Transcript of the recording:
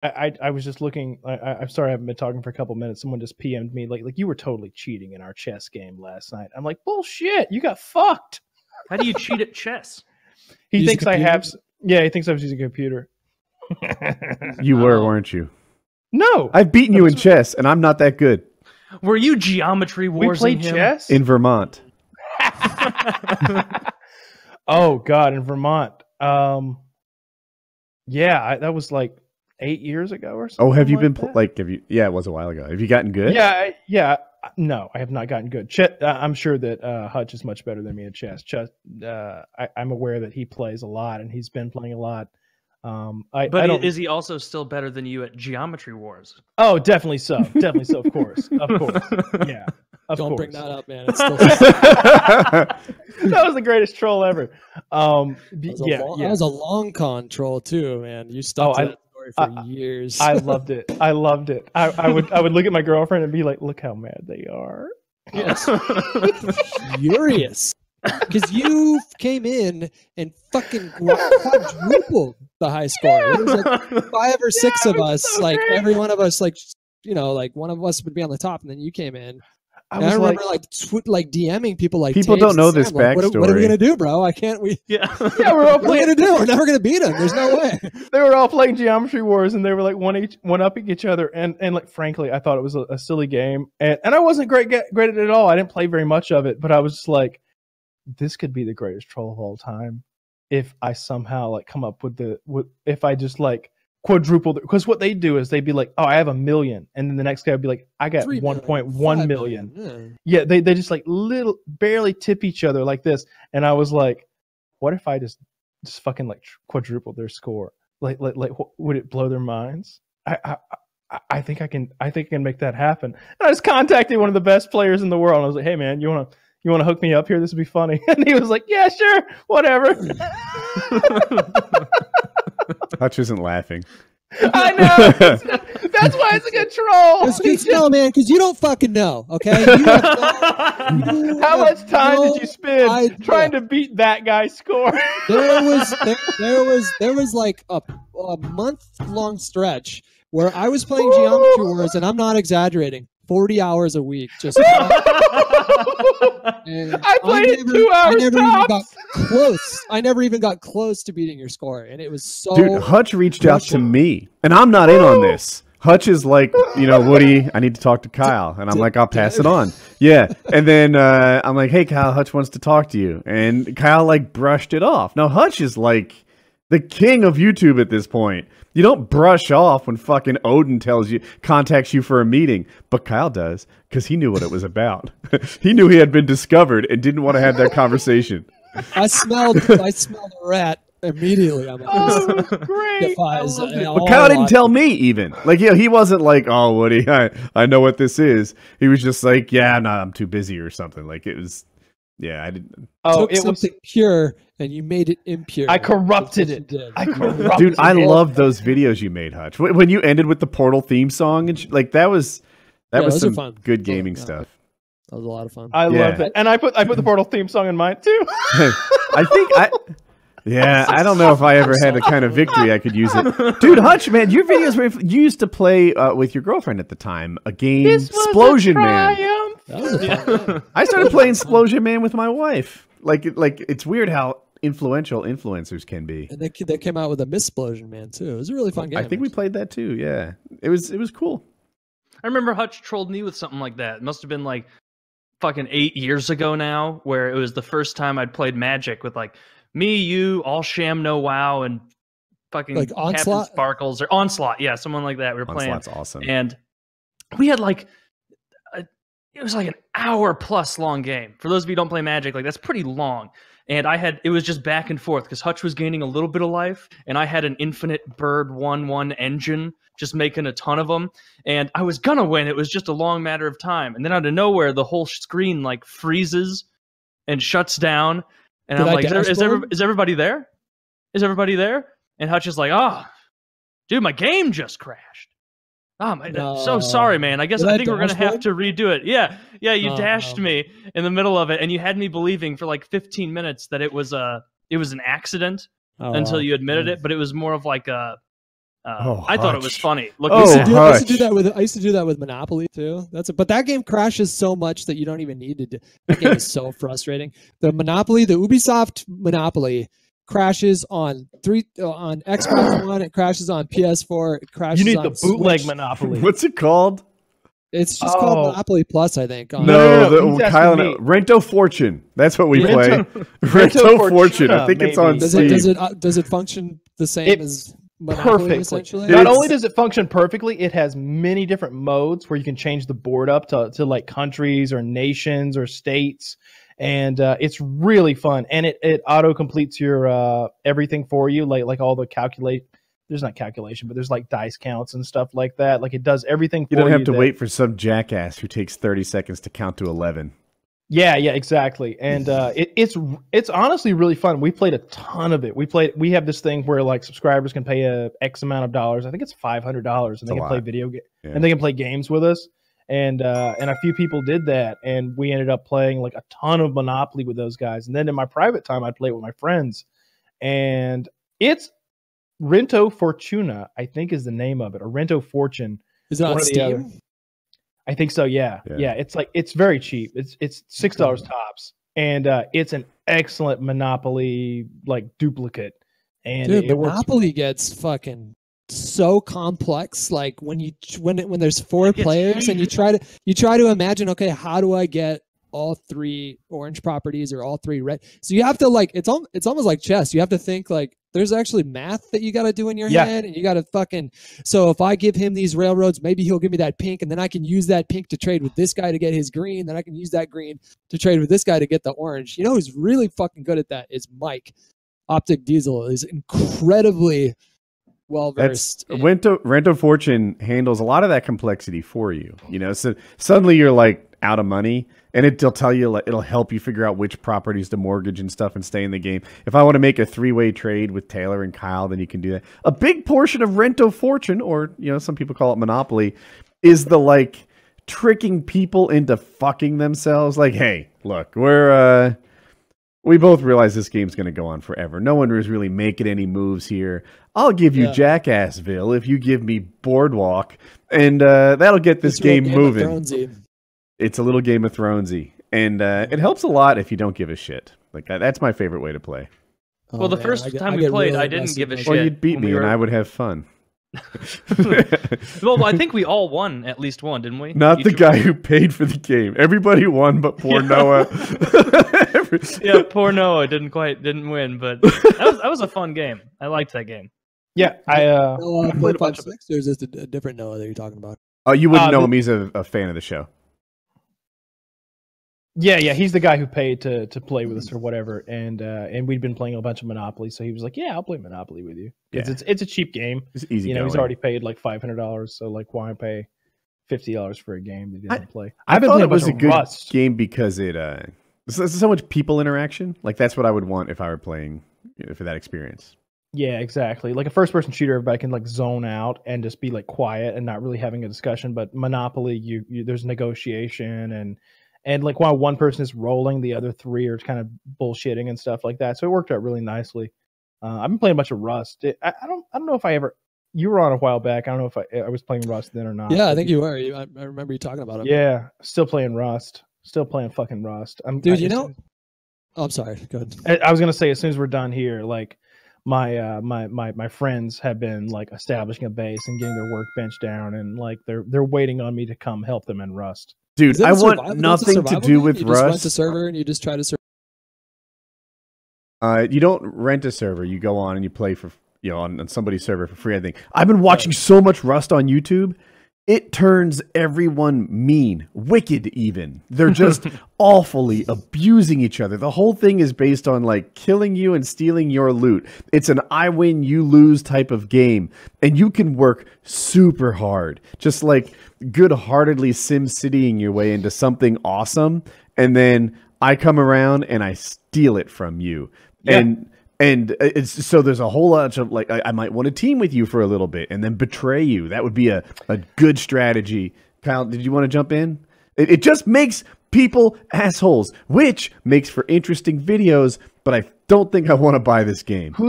I was just looking. I'm sorry, I haven't been talking for a couple minutes. Someone just PM'd me like you were totally cheating in our chess game last night. I'm like, bullshit, you got fucked. How do you cheat at chess? He thinks I have. Yeah, he thinks I was using a computer. You were, weren't you? No, I've beaten you in chess, and I'm not that good. Were you Geometry Wars? We played chess in Vermont. Oh God, in Vermont. Yeah, that was like 8 years ago or something. Oh, have you been that? have you? Yeah, it was a while ago. Have you gotten good? Yeah. No, I have not gotten good. I'm sure that Hutch is much better than me at chess. I'm aware that he plays a lot, and he's been playing a lot. Is he also still better than you at Geometry Wars? Oh, definitely so. Definitely so. Of course. Yeah. Don't bring that up, man. It's still that was the greatest troll ever. That was a long con troll too, man. You stuck to that story for years. I loved it. I would look at my girlfriend and be like, "Look how mad they are." Yes, furious. Because you came in and fucking quadrupled the high score. It was like 5 or 6 of us. So like crazy. Every one of us, like one of us would be on the top, and then you came in. I remember like DMing people like people don't know this backstory. What are we gonna do, bro? I can't. Yeah, we're all playing. What are we gonna do? We're never gonna beat them. There's no way. They were all playing Geometry Wars, and they were like one upping each other. And like frankly, I thought it was a silly game, and I wasn't great at it at all. I didn't play very much of it, but I was just like, this could be the greatest troll of all time if I somehow like come up with if I just like quadruple, because what they do is they'd be like, oh, I have 1 million, and then the next guy would be like, I got 1.1 million. Yeah, they just like barely tip each other like this, and I was like, what if I just fucking like quadruple their score? Like would it blow their minds? I think I can make that happen. And I just contacted one of the best players in the world, and I was like, hey man, you want to hook me up here? This would be funny. And he was like, yeah, sure, whatever. Hutch isn't laughing. I know. That's why it's a good troll. No, man, because you don't fucking know, okay? How much time did you spend trying to beat that guy's score? There was like a month-long stretch where I was playing Geometry Wars, and I'm not exaggerating, 40 hours a week. Just I played it 2 hours tops. I never even got close to beating your score, and it was so. Dude, Hutch reached out to me, and I'm not in on this. Hutch is like, Woody, I need to talk to Kyle, and I'm like, I'll pass it on. Yeah, and then I'm like, hey, Kyle, Hutch wants to talk to you, and Kyle like brushed it off. Now Hutch is like the king of YouTube at this point. You don't brush off when fucking Odin contacts you for a meeting, but Kyle does, because he knew what it was about. He knew he had been discovered and didn't want to have that conversation. I smelled a rat immediately. I'm like, great. But Kyle didn't tell me even. Like, he wasn't like, oh, Woody, I know what this is. He was just like, yeah, no, I'm too busy or something. Like, it was, yeah, I didn't. Oh, it was pure, and you made it impure. I corrupted it. Dude, I loved those videos you made, Hutch. When you ended with the Portal theme song, and like that was some fun. Good gaming stuff. That was a lot of fun. I love it, and I put the Portal theme song in mine too. I don't know if I ever had a kind of victory I could use it. Dude, Hutch, man, your videos you used to play with your girlfriend at the time, a game, Explosion Man. That was a fun game. I started playing Explosion Man with my wife. Like it's weird how influential influencers can be. And they came out with a Missplosion Man too. It was a really fun game. I think we played that too. Yeah, it was cool. I remember Hutch trolled me with something like that. It must have been like fucking 8 years ago now, where it was the first time I'd played Magic with like me, you, All Sham, No Wow, and fucking like Captain Sparkles or Onslaught. Yeah, someone like that. We were playing. Onslaught's awesome. And we had like it was like an hour plus long game. For those of you who don't play Magic, like that's pretty long. And it was just back and forth because Hutch was gaining a little bit of life, and I had an infinite bird 1/1 engine, just making a ton of them. And I was gonna win. It was just a long matter of time. And then out of nowhere, the whole screen like freezes and shuts down. And I'm like, is everybody there? Is everybody there? And Hutch is like, oh, dude, my game just crashed. Oh, so sorry, man. I think we're going to have to redo it. Yeah, you dashed me in the middle of it, and you had me believing for like 15 minutes that it was an accident until you admitted it, but it was more of like a I thought it was Hutch. funny. Look, Oh, I used to do Hutch. that with Monopoly too. But that game crashes so much that you don't even need to do. That game is so frustrating. The Ubisoft Monopoly crashes on Xbox One. It crashes on PS4. It crashes. You need on the bootleg Switch. Monopoly. What's it called? It's just called Monopoly Plus, I think. No, he's Kyle, asking me. Rento Fortune. That's what we play. Rento Rento Fortune. Fortuna, I think it's maybe. on Steam. Does it function the same as Monopoly, Perfectly. essentially? Not It's- only does it function perfectly, it has many different modes where you can change the board up to like countries or nations or states, and it's really fun. And it auto completes your everything for you, like all the calculate. There's not calculation, but there's like dice counts and stuff like that. Like it does everything for You you. don't have to that- wait for some jackass who takes 30 seconds to count to 11. Yeah, exactly. And it's honestly really fun. We played a ton of it. We have this thing where like subscribers can pay a X amount of dollars. I think it's $500, and they a can play lot. video games Yeah. and they can play games with us. And a few people did that, and we ended up playing like a ton of Monopoly with those guys. And then in my private time, I'd play it with my friends. And it's Rento Fortuna, I think is the name of it, or Rento Fortune. Is it on One or the other. Steam? I think so. Yeah. It's very cheap. It's $6 tops, and it's an excellent Monopoly like duplicate. And Dude, it works. Monopoly gets fucking so complex. Like when there's four players and you try to imagine, okay, how do I get all three orange properties or all three red? So you have to like it's almost like chess. You have to think like there's actually math that you got to do in your head, and you got to fucking. So if I give him these railroads, maybe he'll give me that pink, and then I can use that pink to trade with this guy to get his green. Then I can use that green to trade with this guy to get the orange. You know who's really fucking good at that is Mike. Optic Diesel is incredibly well versed. Rento Fortune handles a lot of that complexity for you. You know, so suddenly you're like out of money, and it'll tell you, like, it'll help you figure out which properties to mortgage and stuff and stay in the game. If I want to make a 3-way trade with Taylor and Kyle, then you can do that. A big portion of Rento Fortune, or some people call it Monopoly, is the like tricking people into fucking themselves. Like, hey, look, we both realize this game's going to go on forever. No one is really making any moves here. I'll give you Jackassville if you give me Boardwalk, and that'll get this game moving. It's a little Game of Thronesy, and it helps a lot if you don't give a shit. Like that's my favorite way to play. Well, the first time we played, I didn't give a shit. Well, you'd beat me, and I would have fun. Well, I think we all won at least one, didn't we? Not the guy who paid for the game. Everybody won, but poor Noah. Yeah, poor Noah didn't win, but that was a fun game. I liked that game. Yeah, I played 5-6, or is this a different Noah that you're talking about? Oh, you wouldn't know him. He's a fan of the show. Yeah, he's the guy who paid to play with us or whatever, and we'd been playing a bunch of Monopoly, so he was like, "Yeah, I'll play Monopoly with you." It's a cheap game. It's easy. He's already paid like $500, so like, why pay $50 for a game that he doesn't play? I I've been thought playing it was a good Rust. game because there's so much people interaction. Like that's what I would want if I were playing for that experience. Yeah, exactly. Like a first-person shooter, everybody can like zone out and just be like quiet and not really having a discussion. But Monopoly, you there's negotiation and like while one person is rolling, the other three are kind of bullshitting and stuff like that. So it worked out really nicely. I've been playing a bunch of Rust. I don't know if I ever. You were on a while back. I don't know if I was playing Rust then or not. Yeah, I think you were. I remember you talking about it. Yeah, still playing Rust. Still playing fucking Rust. Dude, oh, I'm sorry. Go ahead. I was gonna say as soon as we're done here, like my friends have been like establishing a base and getting their workbench down, and like they're waiting on me to come help them in Rust. Dude, I want nothing to do with Rust. You Rust. just rent a server and you just try to. You don't rent a server. You go on and you play for on somebody's server for free. I think I've been watching so much Rust on YouTube. It turns everyone mean, wicked even. They're just awfully abusing each other. The whole thing is based on like killing you and stealing your loot. It's an I win, you lose type of game. And you can work super hard. Just like good-heartedly SimCitying your way into something awesome. And then I come around and I steal it from you. Yeah. And it's so there's a whole lot of like I might want to team with you for a little bit and then betray you. That would be a good strategy. Kyle, did you want to jump in? It just makes people assholes, which makes for interesting videos. But I don't think I want to buy this game. Who's